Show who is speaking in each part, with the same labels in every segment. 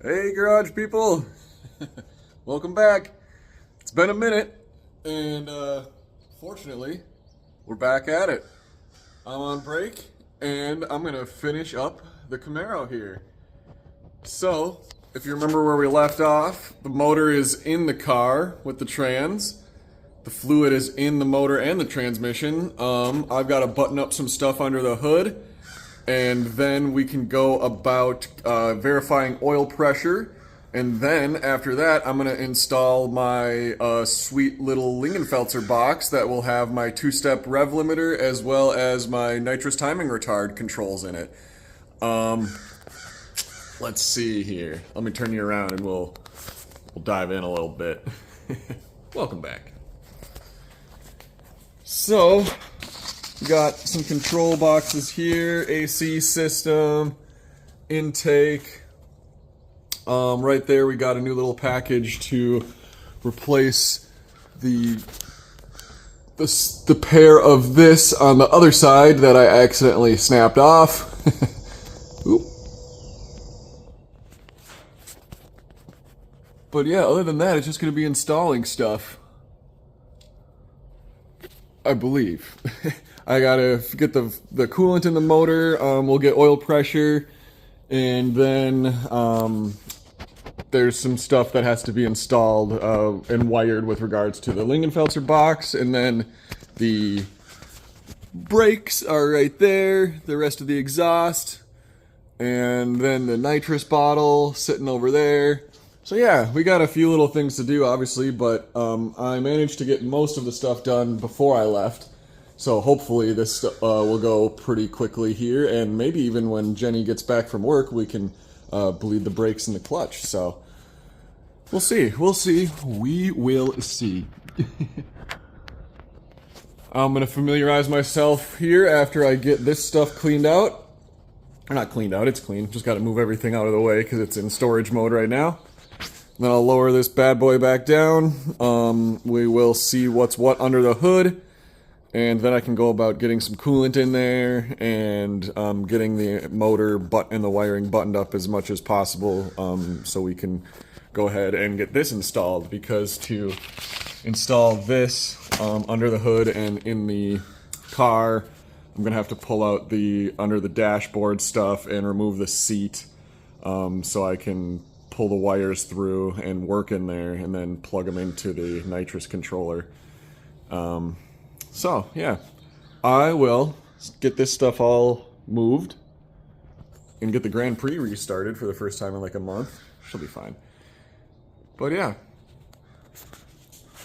Speaker 1: Hey garage people, welcome back. It's been a minute and fortunately we're back at it. I'm on break and I'm gonna finish up the Camaro here. So if you remember where we left off, the motor is in the car with the trans. The fluid is in the motor and the transmission. I've got to button up some stuff under the hood. And then we can go about verifying oil pressure. And then after that, I'm going to install my sweet little Lingenfelter box that will have my two-step rev limiter as well as my nitrous timing retard controls in it. Let's see here. Let me turn you around and we'll dive in a little bit. Welcome back. So, got some control boxes here, AC system, intake. Right there we got a new little package to replace the pair of this on the other side that I accidentally snapped off. Oop. But yeah, other than that, it's just going to be installing stuff. I believe. I gotta get the coolant in the motor, we'll get oil pressure, and then there's some stuff that has to be installed and wired with regards to the Lingenfelter box, and then the brakes are right there, the rest of the exhaust, and then the nitrous bottle sitting over there. So yeah, we got a few little things to do obviously, but I managed to get most of the stuff done before I left. So hopefully this will go pretty quickly here, and maybe even when Jenny gets back from work, we can bleed the brakes in the clutch. So we'll see. We'll see. We will see. I'm going to familiarize myself here after I get this stuff cleaned out. Or not cleaned out, it's clean. Just got to move everything out of the way because it's in storage mode right now. Then I'll lower this bad boy back down. We will see what's what under the hood. And then I can go about getting some coolant in there and getting the motor and the wiring buttoned up as much as possible so we can go ahead and get this installed, because to install this under the hood and in the car, I'm going to have to pull out the under the dashboard stuff and remove the seat so I can pull the wires through and work in there and then plug them into the nitrous controller. So, yeah, I will get this stuff all moved and get the Grand Prix restarted for the first time in like a month. She'll be fine. But yeah,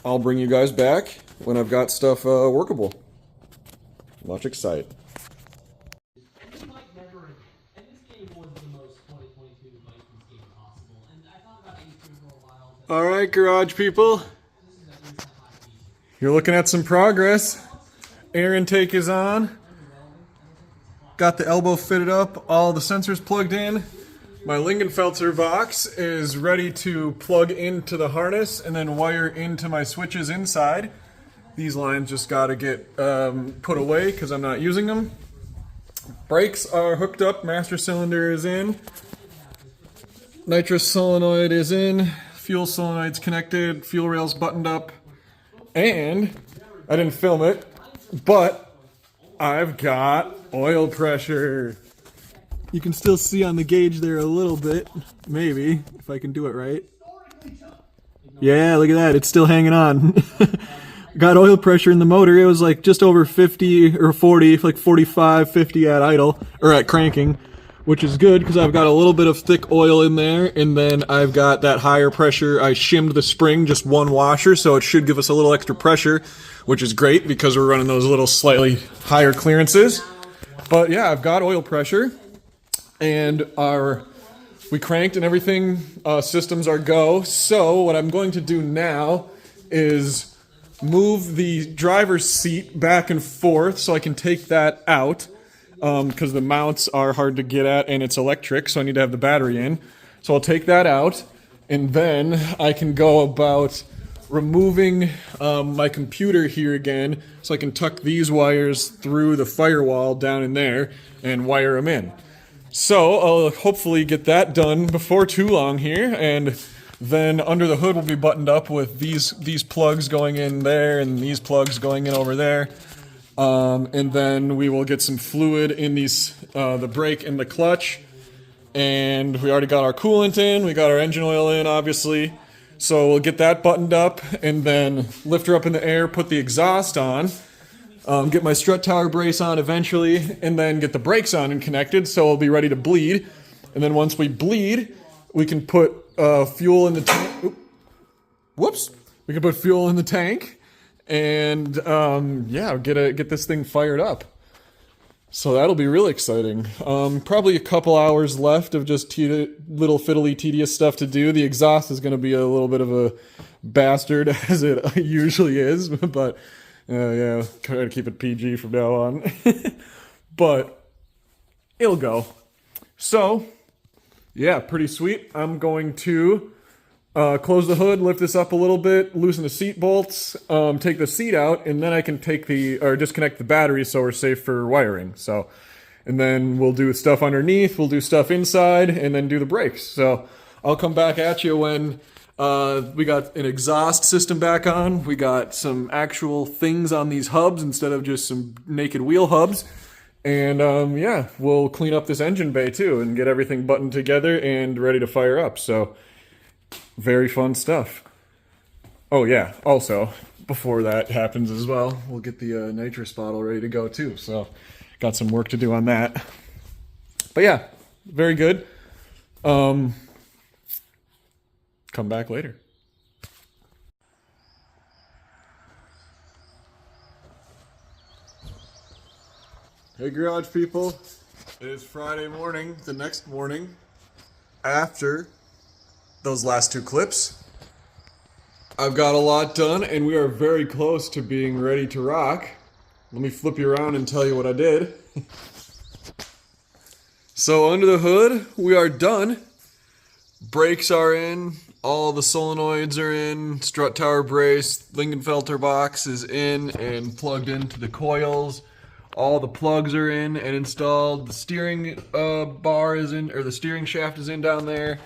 Speaker 1: I'll bring you guys back when I've got stuff workable. Much excited. Alright, garage people. You're looking at some progress. Air intake is on. Got the elbow fitted up, all the sensors plugged in. My Lingenfelter box is ready to plug into the harness and then wire into my switches inside. These lines just gotta get put away because I'm not using them. Brakes are hooked up, master cylinder is in. Nitrous solenoid is in. Fuel solenoid's connected, fuel rail's buttoned up. And I didn't film it, but I've got oil pressure. You can still see on the gauge there a little bit, maybe, if I can do it right. Yeah, look at that, it's still hanging on. Got oil pressure in the motor. It was like just over 50 or 40, like 45, 50 at idle, or at cranking, which is good because I've got a little bit of thick oil in there, and then I've got that higher pressure. I shimmed the spring, just one washer, so it should give us a little extra pressure, which is great because we're running those little slightly higher clearances. But yeah, I've got oil pressure, and we cranked and everything, systems are go. So what I'm going to do now is move the driver's seat back and forth so I can take that out. Because the mounts are hard to get at and it's electric, so I need to have the battery in. So I'll take that out, and then I can go about removing my computer here again, so I can tuck these wires through the firewall down in there and wire them in. So I'll hopefully get that done before too long here, and then under the hood will be buttoned up with these plugs going in there and these plugs going in over there. And then we will get some fluid in these, the brake and the clutch. And we already got our coolant in, we got our engine oil in, obviously. So we'll get that buttoned up and then lift her up in the air, put the exhaust on, get my strut tower brace on eventually, and then get the brakes on and connected so we'll be ready to bleed. And then once we bleed, we can put fuel in the tank. Whoops. We can put fuel in the tank and yeah, get this thing fired up. So that'll be really exciting. Probably a couple hours left of just little fiddly tedious stuff to do. The exhaust is going to be a little bit of a bastard, as it usually is, but yeah, try to keep it PG from now on. But it'll go. So yeah, pretty sweet. I'm going to close the hood, lift this up a little bit, loosen the seat bolts, take the seat out, and then I can disconnect the battery so we're safe for wiring. So, and then we'll do stuff underneath, we'll do stuff inside, and then do the brakes. So I'll come back at you when we got an exhaust system back on. We got some actual things on these hubs instead of just some naked wheel hubs. And yeah, we'll clean up this engine bay too and get everything buttoned together and ready to fire up. So very fun stuff. Oh yeah, also, before that happens as well, we'll get the nitrous bottle ready to go too. So got some work to do on that. But yeah, very good. Come back later. Hey garage people, it is Friday morning, the next morning, after those last two clips. I've got a lot done and we are very close to being ready to rock. Let me flip you around and tell you what I did. So under the hood, we are done. Brakes are in, all the solenoids are in, strut tower brace, Lingenfelter box is in and plugged into the coils. All the plugs are in and installed. The steering bar is in, or the steering shaft is in down there.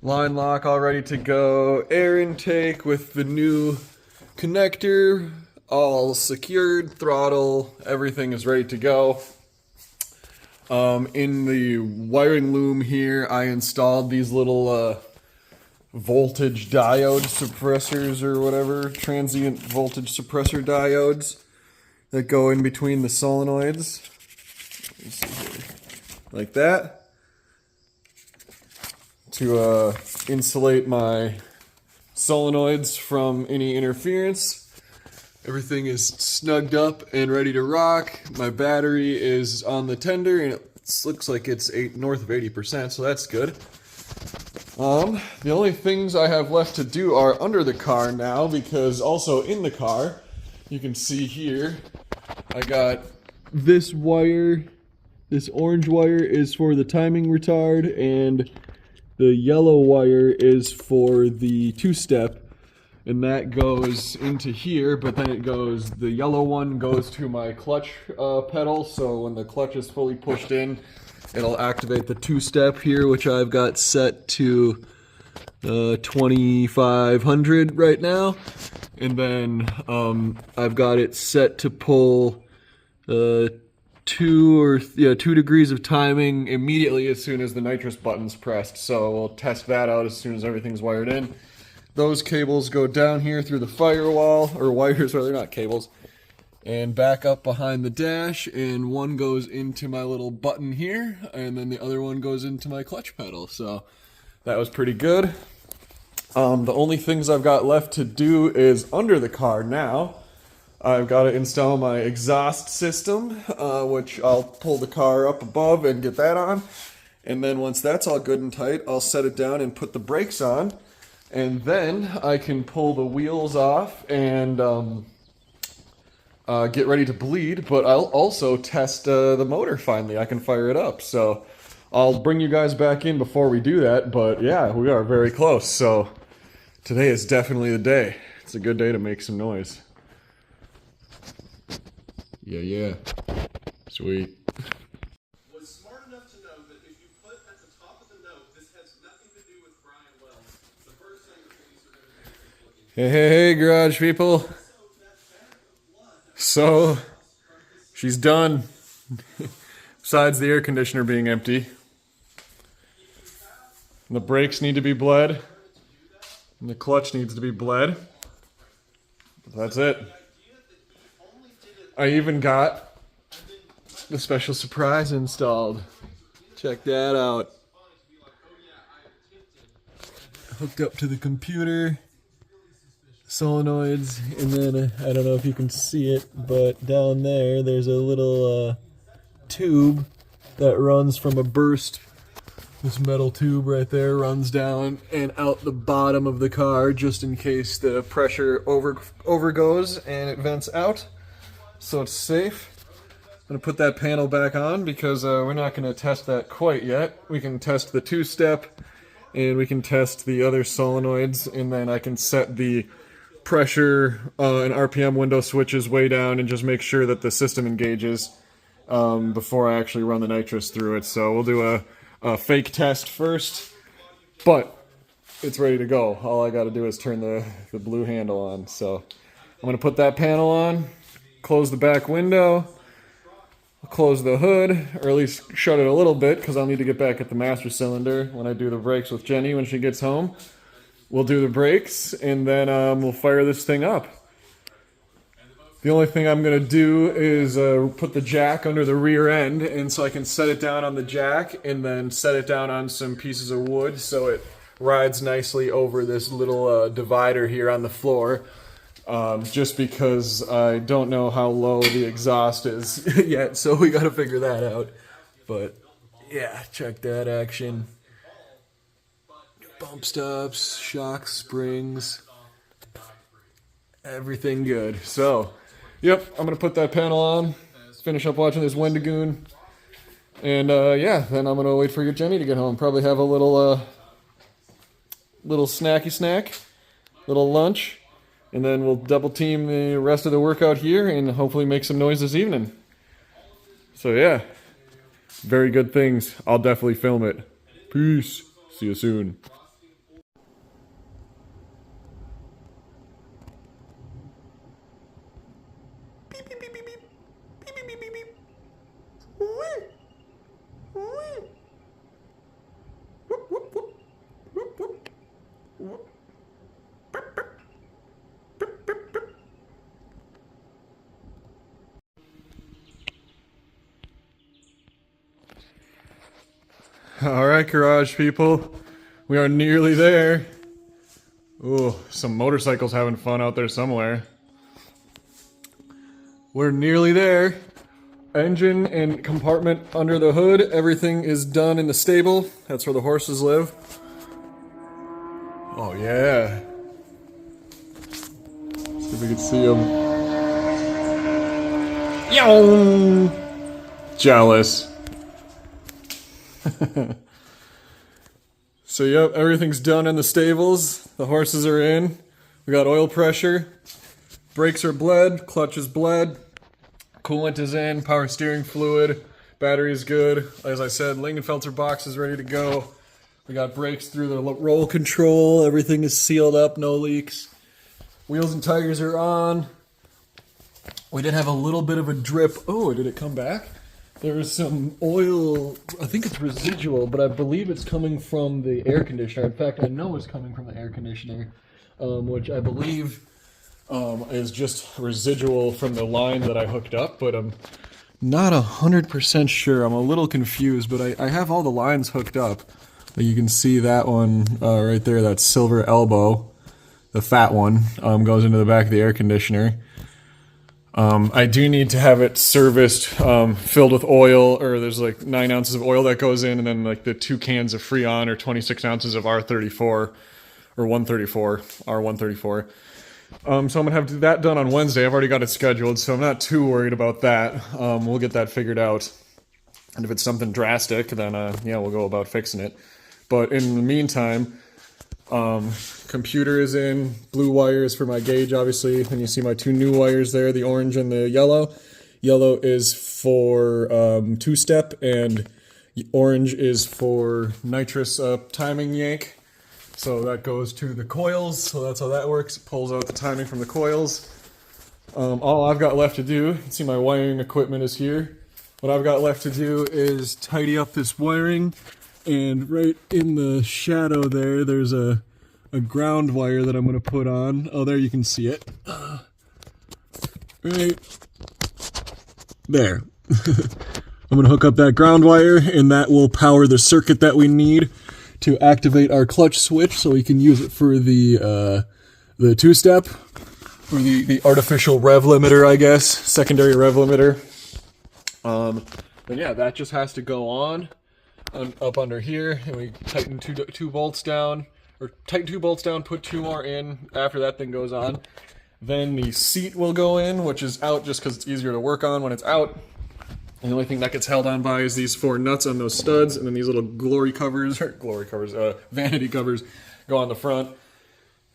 Speaker 1: Line lock all ready to go. Air intake with the new connector all secured. Throttle, everything is ready to go. In the wiring loom here, I installed these little voltage diode suppressors or whatever, transient voltage suppressor diodes that go in between the solenoids. Let's see here. Like that. To insulate my solenoids from any interference. Everything is snugged up and ready to rock. My battery is on the tender and it looks like it's north of 80%, so that's good. The only things I have left to do are under the car now, because also in the car, you can see here, I got this wire. This orange wire is for the timing retard, and the yellow wire is for the two-step, and that goes into here, but then it goes, the yellow one goes to my clutch pedal, so when the clutch is fully pushed in, it'll activate the two-step here, which I've got set to 2500 right now, and then I've got it set to pull 2 degrees of timing immediately as soon as the nitrous button's pressed. So we'll test that out as soon as everything's wired in. Those cables go down here through the firewall, or wires, rather, not cables, and back up behind the dash, and one goes into my little button here, and then the other one goes into my clutch pedal. So that was pretty good. The only things I've got left to do is under the car now. I've got to install my exhaust system, which I'll pull the car up above and get that on. And then once that's all good and tight, I'll set it down and put the brakes on. And then I can pull the wheels off and get ready to bleed. But I'll also test the motor finally. I can fire it up. So I'll bring you guys back in before we do that. But yeah, we are very close. So today is definitely the day. It's a good day to make some noise. Yeah. Sweet.
Speaker 2: Was smart enough to know
Speaker 1: Hey, garage people. So, she's done. Besides the air conditioner being empty. And the brakes need to be bled. And the clutch needs to be bled. That's it. I even got the special surprise installed. Check that out. Hooked up to the computer. Solenoids, and then I don't know if you can see it, but down there's a little tube that runs from a burst. This metal tube right there runs down and out the bottom of the car just in case the pressure overgoes and it vents out, so it's safe. I'm going to put that panel back on because we're not going to test that quite yet. We can test the two-step and we can test the other solenoids, and then I can set the pressure and RPM window switches way down and just make sure that the system engages before I actually run the nitrous through it. So we'll do a fake test first, but it's ready to go. All I got to do is turn the blue handle on. So I'm going to put that panel on, close the back window, close the hood, or at least shut it a little bit because I'll need to get back at the master cylinder when I do the brakes with Jenny when she gets home. We'll do the brakes, and then we'll fire this thing up. The only thing I'm going to do is put the jack under the rear end, and so I can set it down on the jack, and then set it down on some pieces of wood so it rides nicely over this little divider here on the floor. Just because I don't know how low the exhaust is yet, so we got to figure that out. But yeah, check that action. Bump stops, shocks, springs, everything good. So, yep, I'm going to put that panel on, finish up watching this Wendigoon, and yeah, then I'm going to wait for Jenny to get home. Probably have a little snacky snack, little lunch, and then we'll double team the rest of the workout here and hopefully make some noise this evening. So yeah, very good things. I'll definitely film it. Peace. See you soon. All right, garage people, we are nearly there. Ooh, some motorcycles having fun out there somewhere. We're nearly there. Engine and compartment under the hood, everything is done in the stable. That's where the horses live. Oh yeah. See if we can see them. Yow! Jealous. So yep, everything's done in the stables. The horses are in. We got oil pressure. Brakes are bled. Clutch is bled. Coolant is in. Power steering fluid. Battery is good. As I said, Lingenfelter box is ready to go. We got brakes through the roll control. Everything is sealed up. No leaks. Wheels and tires are on. We did have a little bit of a drip. Oh, did it come back? There's some oil, I think it's residual, but I believe it's coming from the air conditioner. In fact, I know it's coming from the air conditioner, which I believe is just residual from the line that I hooked up, but I'm not 100% sure. I'm a little confused, but I have all the lines hooked up. You can see that one right there, that silver elbow, the fat one, goes into the back of the air conditioner. I do need to have it serviced, filled with oil, or there's like 9 ounces of oil that goes in, and then like the 2 cans of Freon, or 26 ounces of R34, or 134, R134. So I'm going to have that done on Wednesday. I've already got it scheduled, so I'm not too worried about that. We'll get that figured out. And if it's something drastic, then yeah, we'll go about fixing it. But in the meantime, computer is in, blue wires for my gauge, obviously, and you see my 2 new wires there, the orange and the yellow. Yellow is for 2-step, and orange is for nitrous timing yank. So that goes to the coils, so that's how that works. It pulls out the timing from the coils. All I've got left to do, you can see my wiring equipment is here. What I've got left to do is tidy up this wiring, and right in the shadow there, there's a ground wire that I'm going to put on. Oh, there you can see it. Right there. I'm going to hook up that ground wire, and that will power the circuit that we need to activate our clutch switch, so we can use it for the two-step, or the artificial rev limiter, I guess, secondary rev limiter. Then yeah, that just has to go on up under here, and we tighten two bolts down, or tighten 2 bolts down, put 2 more in after that thing goes on. Then the seat will go in, which is out just because it's easier to work on when it's out. And the only thing that gets held on by is these 4 nuts on those studs, and then these little vanity covers go on the front.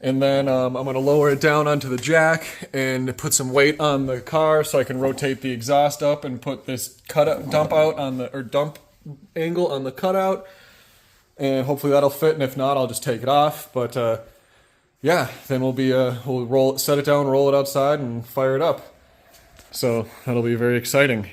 Speaker 1: And then I'm going to lower it down onto the jack and put some weight on the car so I can rotate the exhaust up and put this dump angle on the cutout. And hopefully that'll fit, and if not, I'll just take it off. But yeah, then we'll set it down, roll it outside, and fire it up. So that'll be very exciting.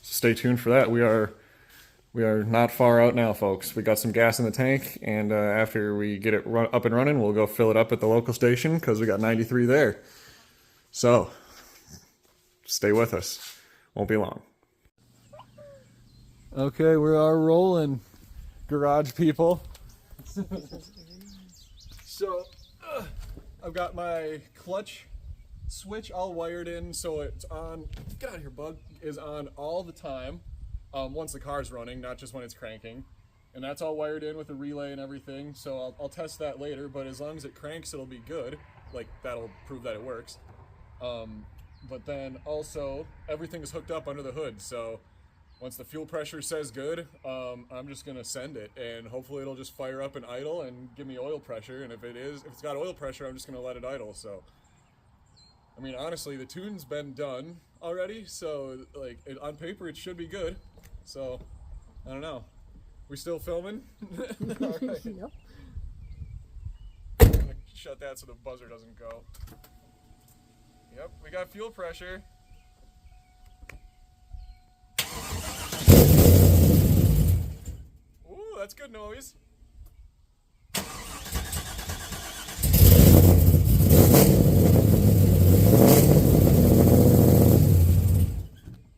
Speaker 1: Stay tuned for that. We are not far out now, folks. We got some gas in the tank, and after we get it up and running, we'll go fill it up at the local station because we got 93 there. So stay with us. Won't be long. Okay, we are rolling, garage people. So I've got my clutch switch all wired in, so it's on, get out of here bug, is on all the time once the car's running, not just when it's cranking. And that's all wired in with a relay and everything, so I'll test that later, but as long as it cranks, it'll be good. Like, that'll prove that it works. But then also, everything is hooked up under the hood, so once the fuel pressure says good, I'm just gonna send it, and hopefully it'll just fire up and idle and give me oil pressure, and if it's got oil pressure, I'm just gonna let it idle. So I mean, honestly, the tune's been done already, so like on paper it should be good. So I don't know. We still filming? All right. Yep. I'm gonna shut that so the buzzer doesn't go. Yep, we got fuel pressure. Ooh, that's good noise.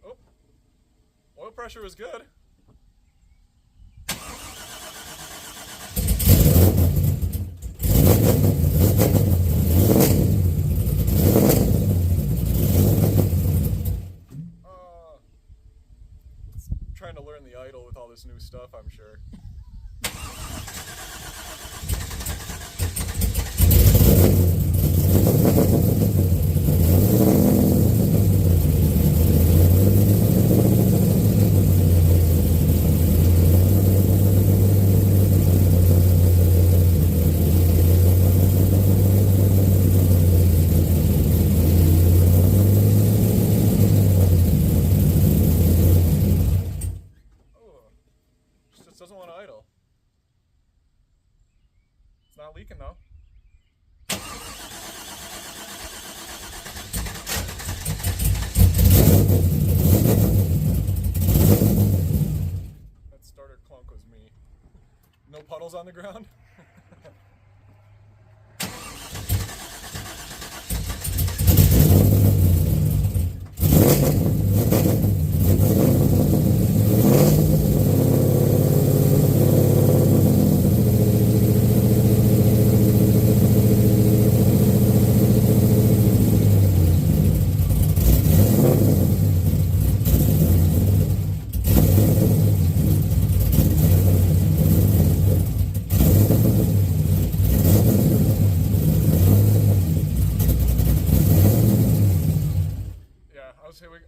Speaker 1: Oh, oil pressure was good. Trying to learn the idle with all this new stuff, I'm sure. Doesn't want to idle. It's not leaking though. That starter clunk was me. No puddles on the ground?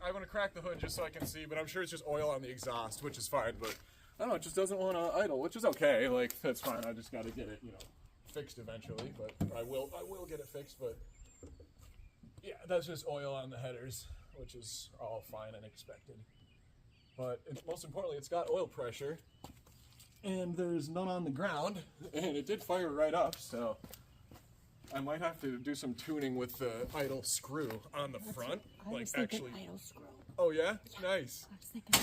Speaker 1: I want to crack the hood just so I can see, but I'm sure it's just oil on the exhaust, which is fine, but I don't know, it just doesn't want to idle, which is okay. Like, that's fine. I just got to get it, fixed eventually, but I will get it fixed, but yeah, that's just oil on the headers, which is all fine and expected. But most importantly, it's got oil pressure, and there's none on the ground, and it did fire right up, so I might have to do some tuning with the idle screw on the front.
Speaker 2: I
Speaker 1: like
Speaker 2: was thinking
Speaker 1: actually.
Speaker 2: idle screw.
Speaker 1: Oh yeah? Nice.
Speaker 2: I was thinking.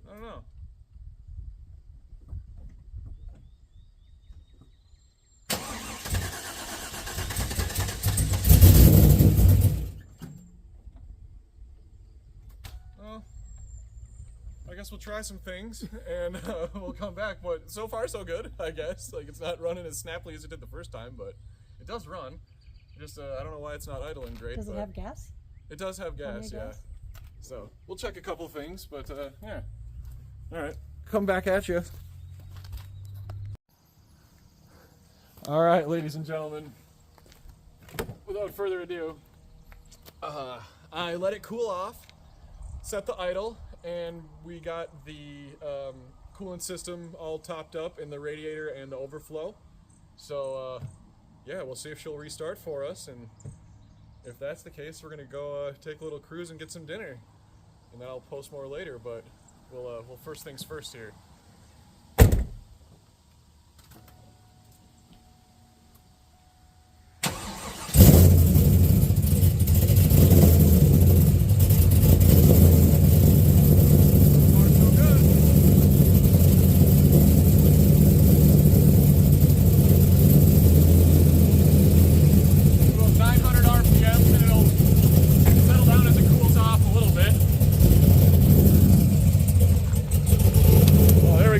Speaker 1: I don't know. Well, I guess we'll try some things and we'll come back. But so far, so good, I guess. Like, it's not running as snappily as it did the first time, but it does run. Just, I don't know why it's not idling great.
Speaker 2: Does it have gas?
Speaker 1: It does have gas, yeah.
Speaker 2: Gas?
Speaker 1: So we'll check a couple things, but yeah. All right, come back at you. All right, ladies and gentlemen. Without further ado, I let it cool off, set the idle, and we got the coolant system all topped up in the radiator and the overflow. So yeah, we'll see if she'll restart for us, and if that's the case, we're gonna go take a little cruise and get some dinner, and then I'll post more later. But we'll first things first here.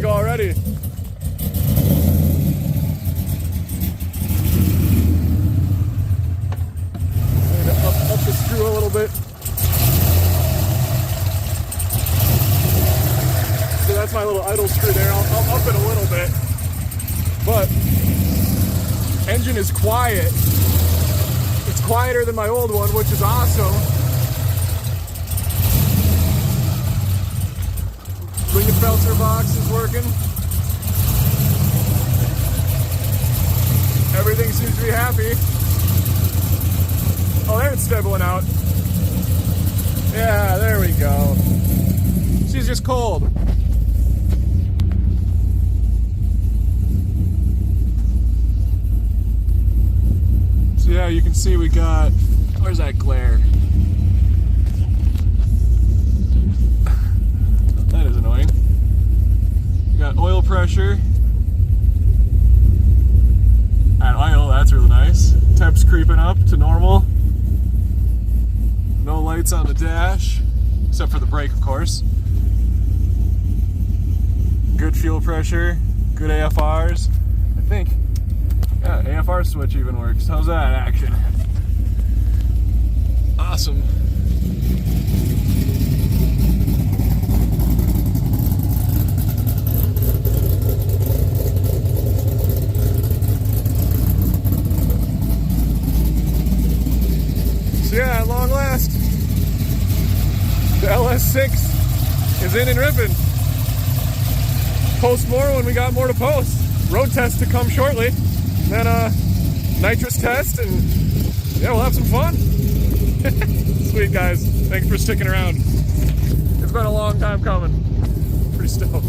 Speaker 1: Already. Up the screw a little bit. So that's my little idle screw there. I'll up it a little bit. But engine is quiet. It's quieter than my old one, which is awesome. Lingenfelter box is working. Everything seems to be happy. Oh, there it's stabilizing out. Yeah, there we go. She's just cold. So yeah, you can see we got, where's that glare? That is annoying. We got oil pressure. At idle, that's really nice. Temp's creeping up to normal. No lights on the dash, except for the brake, of course. Good fuel pressure, good AFRs. I think, yeah, AFR switch even works. How's that action? Awesome. So yeah, at long last, the LS6 is in and ripping. Post more when we got more to post. Road test to come shortly. And then nitrous test, and yeah, we'll have some fun. Sweet, guys. Thanks for sticking around. It's been a long time coming. Pretty stoked.